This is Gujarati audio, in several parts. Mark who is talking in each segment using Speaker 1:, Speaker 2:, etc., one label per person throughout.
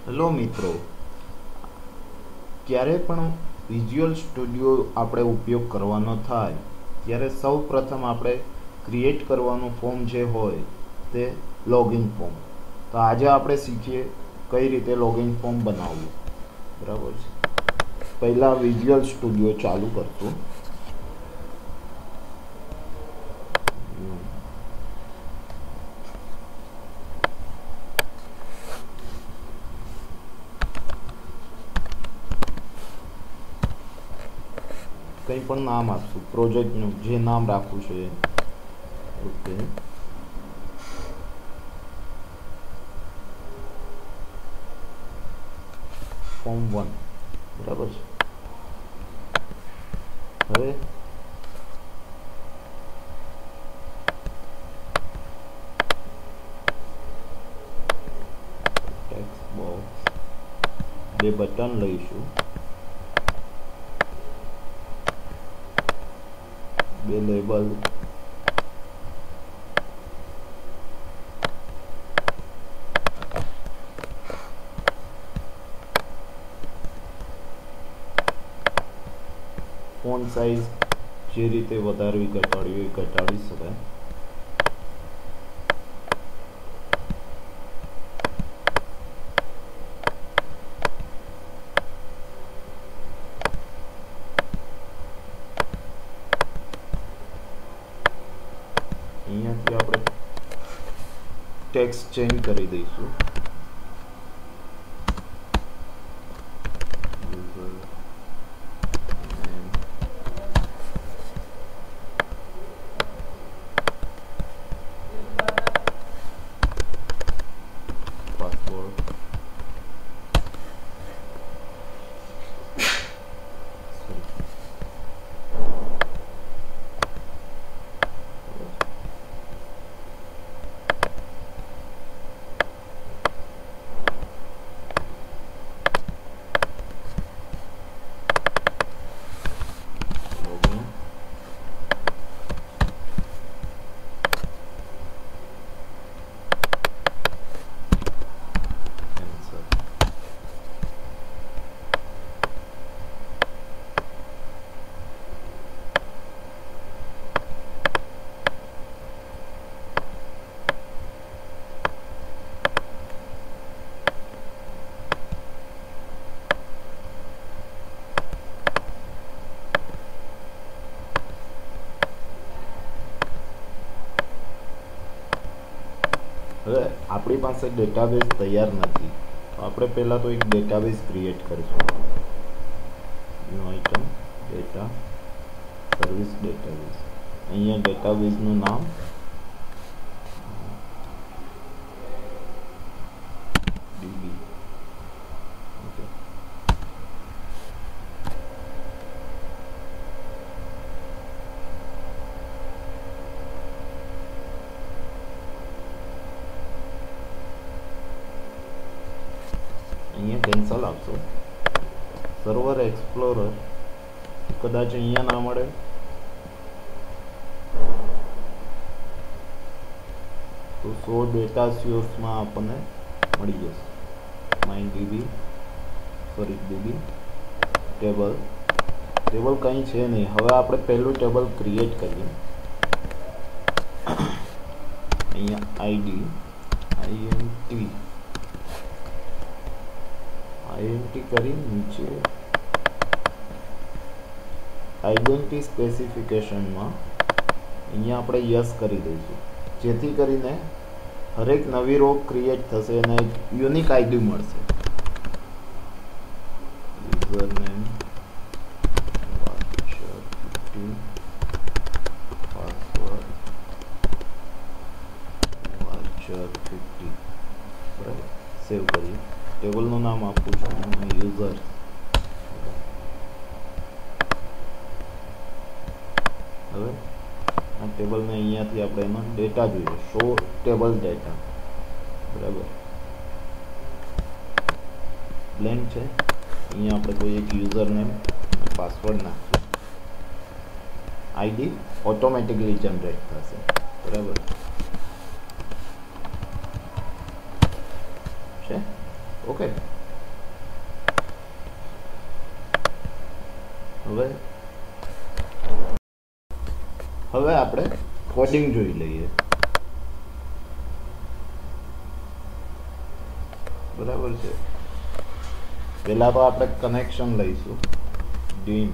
Speaker 1: હેલો મિત્રો, ક્યારે પણ વિઝ્યુઅલ સ્ટુડિયો આપણે ઉપયોગ કરવાનો થાય ત્યારે સૌ પ્રથમ આપણે ક્રિએટ કરવાનું ફોર્મ જે હોય તે લોગિન ફોર્મ. તો આજે આપણે શીખીએ કઈ રીતે લોગિન ફોર્મ બનાવવું. બરાબર છે. પહેલાં વિઝ્યુઅલ સ્ટુડિયો ચાલુ કરશું. કંઈ પણ નામ આપશું, પ્રોજેક્ટનું જે નામ રાખવું છે. Okay, form 1. બરાબર છે. હવે ટેક્સ્ટ બોક્સ, 2 બટન લઈશું, 2 લેબલ, ફોન્ટ સાઇઝ જે રીતે વધારવી ઘટાડવી એ ઘટાડી શકાય. અહીંયાથી આપણે ટેક્સ્ટ ચેન્જ કરી દઈશું. હવે આપણી પાસે ડેટાબેઝ તૈયાર નથી, તો આપણે પહેલાં તો એક ડેટાબેઝ ક્રિએટ કરીશું. New item, data, service database. અહીંયા ડેટાબેઝનું નામ ડીબી. ઓકે, અહીંયા કેન્સલ આપશો. સર્વર એક્સપ્લોરર કદાચ અહીંયા ના મળે તો સો ડેટા સોર્સમાં આપણને મળી જશે. My dB, sorry dB table. Table કંઈ છે નહીં. હવે આપણે પહેલું ટેબલ ક્રિએટ કરીએ. અહીંયા આઈડી, આઈએનટી કરી નીચે આઈડેન્ટિટી સ્પેસિફિકેશનમાં અહીંયા આપણે યસ કરી દઈશું, જેથી કરીને હરેક નવી રો ક્રિએટ થશે અને એક યુનિક આઈડી મળશે. યુઝરનેમ, પાસવર્ડ વાચર50. બરાબર, સેવ કરીએ. ટેબલનું નામ આપું છું યુઝર. હવે આ ટેબલને અહીંયાથી આપણે એમાં ડેટા જોઈએ, શો ટેબલ ડેટા. બરાબર, બ્લેન્ક છે. અહીંયા આપણે કોઈ એક યુઝર નેમ, પાસવર્ડ નાખીએ. આઈડી ઓટોમેટિકલી જનરેટ થશે. બરાબર છે. ઓકે, હવે આપણે કોડિંગ જોઈ લઈએ. બરાબર છે. પહેલા તો આપણે કનેક્શન લઈશું. dim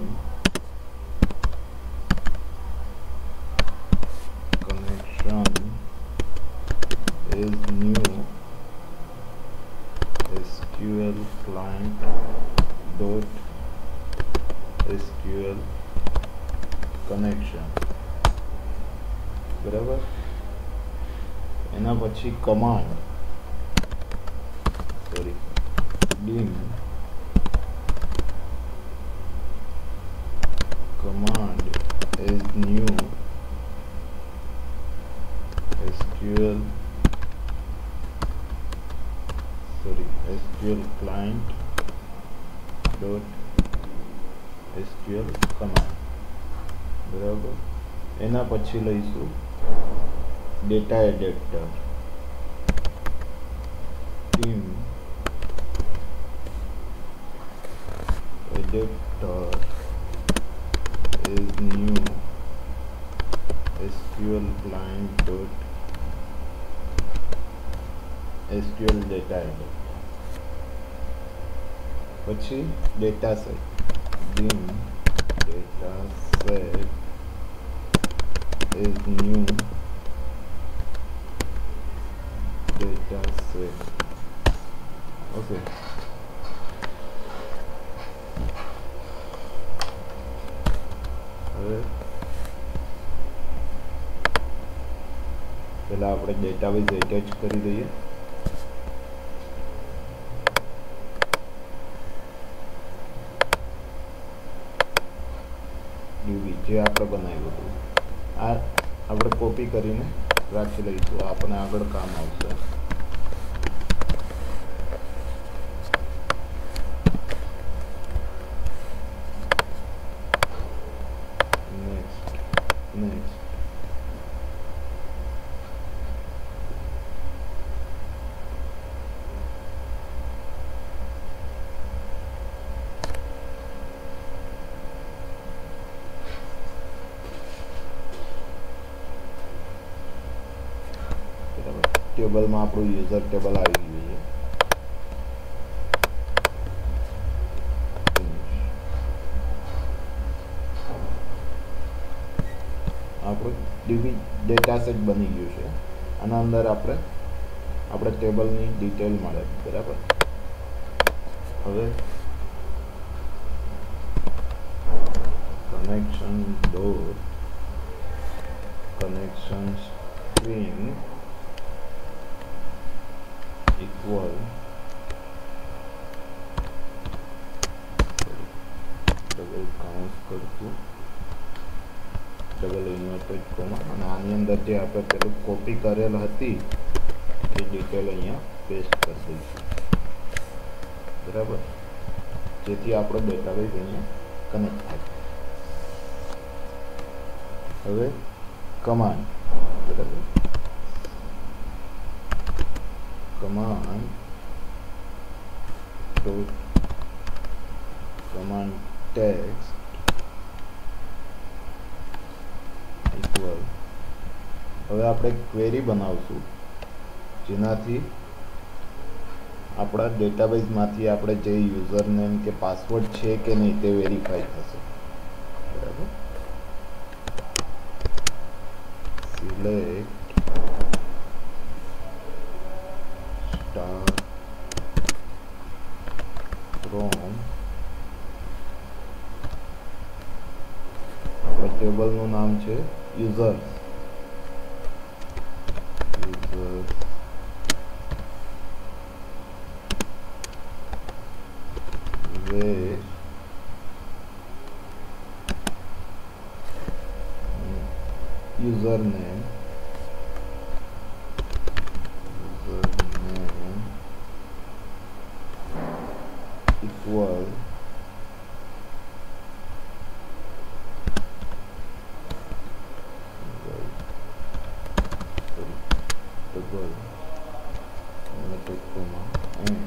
Speaker 1: connection is new SQL client dot SQL connection. બરાબર. એના પછી command dim command is new SQL client dot SQL command. બરાબર. એના પછી લઈશું data adapter. dim adapter is new SQL client dot SQL data adapter. પછી data set dim data set is new data set. Okay, હવે પહેલા આપણે ડેટાબેઝ એટેચ કરી દઈએ. જે આપણે બનાવ્યું હતું આ આપણે કોપી કરીને રાખી લઈશું. આપણને આગળ કામ આવશે. નેક્સ્ટ ટેબલમાં આપણું યુઝર ટેબલ આવી ગયું છે. આપણું ડેટા સેટ બની ગયું છે. આના અંદર આપણે ટેબલની ડિટેલ મળે. બરાબર. હવે connection string equal ડબલ કાઉન્સ કરશું, ડબલ ઇન્વર્ટેડ કોમા, અને આની અંદર જે આપણે પેલું કોપી કરેલ હતી એ ડિટેલ અહીંયા પેસ્ટ કરી દઈશું. બરાબર. જેથી આપણો ડેટાબેઝ અહીંયા કનેક્ટ થાય. હવે કમાન્ડ. બરાબર. command text equal. હવે આપણે ક્વેરી બનાવશું જેનાથી આપણા ડેટાબેઝમાંથી આપણે જે યુઝર નેમ કે પાસવર્ડ છે કે નહીં તે વેરીફાઈ થશે. બરાબર. સિલેક્ટ from ટેબલનું નામ છે users. where username equal double and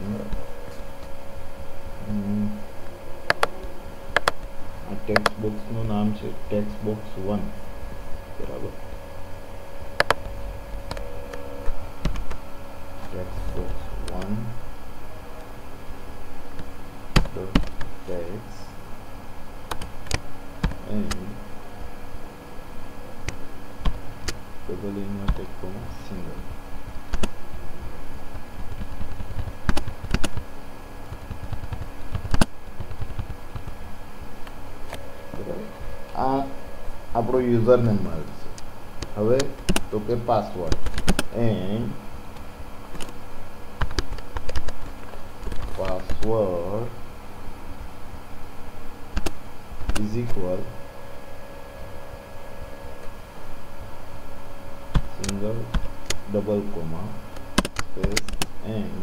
Speaker 1: text બોક્સનું નામ છે ટેક્સ્ટ બોક્સ 1 બરાબર. Text box 1 dot text and double inverted comma single. આ આપણો યુઝર નેમ મળશે. હવે તો કે password and password is equal single double comma space and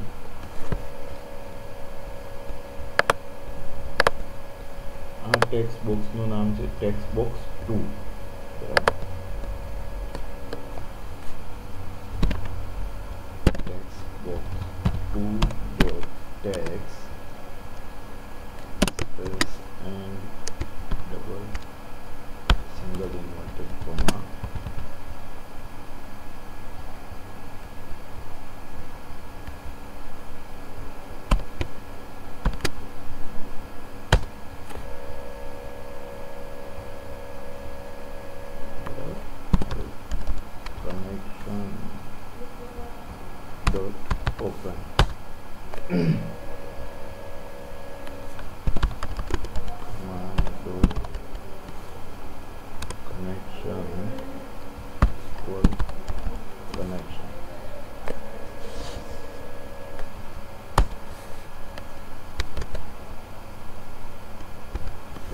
Speaker 1: આ ટેક્સ્ટ બોક્સનું નામ છે ટેક્સ્ટ બોક્સ 2 બરાબર. Text box 2 dot text space and double single inverted comma connection dot open. Connection equal connection.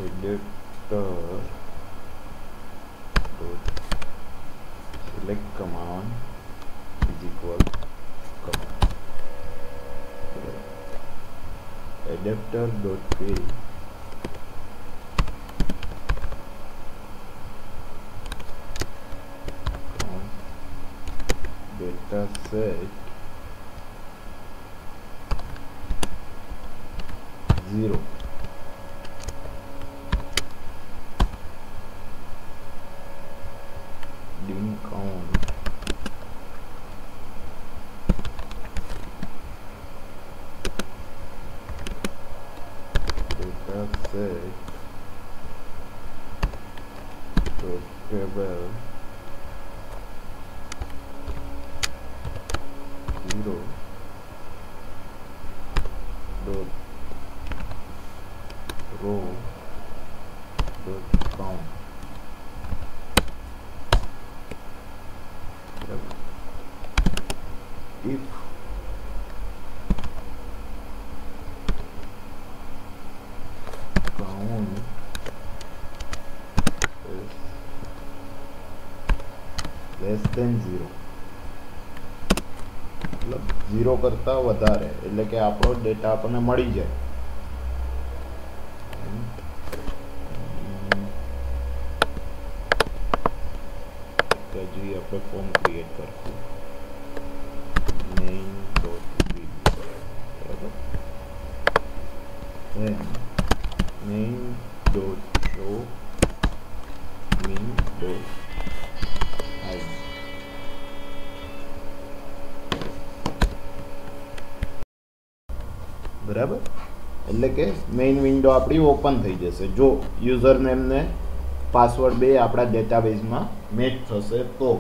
Speaker 1: Editor dot select command is equal command. Adapter dot fill data set 0 dim count data set dot table 0 dot row dot count. If count is less than 0 मतलब 0 કરતા વધારે એટલે કે આપણો ડેટા આપણને મળી જાય. હજી આપણે ફોર્મ ક્રિએટ કરશું main dot view બરાબર. then main dot show min dot hide. બરાબર. એટલે કે મેઇન વિન્ડો આપણી ઓપન થઈ જશે જો યુઝર નેમ ને પાસવર્ડ બે આપણા ડેટાબેઝમાં મેચ થશે તો.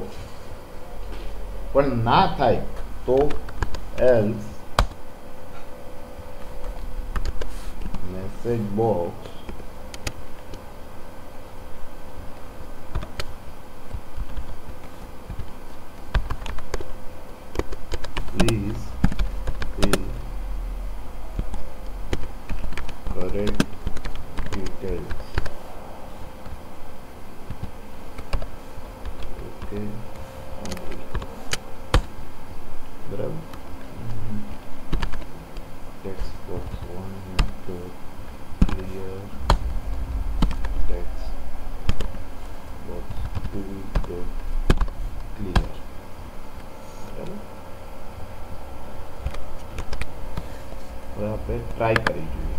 Speaker 1: પણ ના થાય તો else message box please fill correct details. Okay. બરાબર. text box 1 dot clear text box 2 dot clear. બરાબર. હવે આપણે ટ્રાય કરી જોઈએ.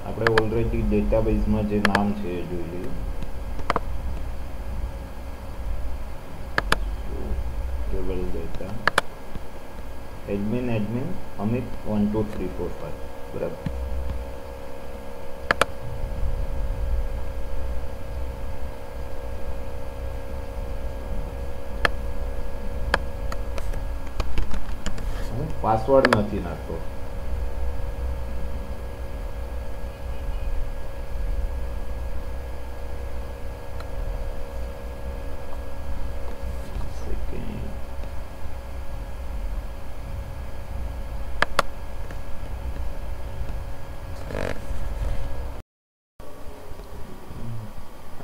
Speaker 1: આપણે ઓલરેડી ડેટાબેઝમાં જે નામ છે એ જોઈ લઈએ. ટેબલ ડેટા એડમિન અમિત 1 2 3 4 5 બરાબર. હું પાસવર્ડ નથી નાખતો.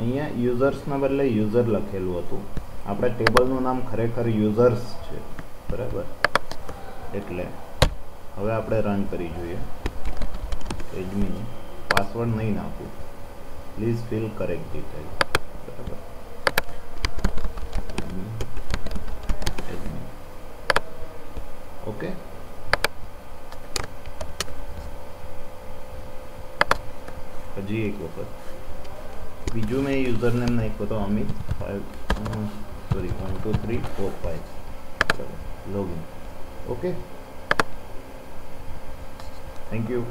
Speaker 1: અહીંયા યુઝર્સના બદલે યુઝર લખેલું હતું. આપણે ટેબલનું નામ ખરેખર યુઝર્સ છે બરાબર. એટલે હવે આપણે રન કરી જોઈએ. એડમિન પાસવર્ડ નહીં નાખું. પ્લીઝ ફિલ કરેક્ટ ડિટેલ બરાબર. Admin okay. હજી એક વખત બીજું મેં યુઝર નેમ નાખ્યો તો અમિત 1 2 3 4 5 બરાબર. Login okay. Thank you.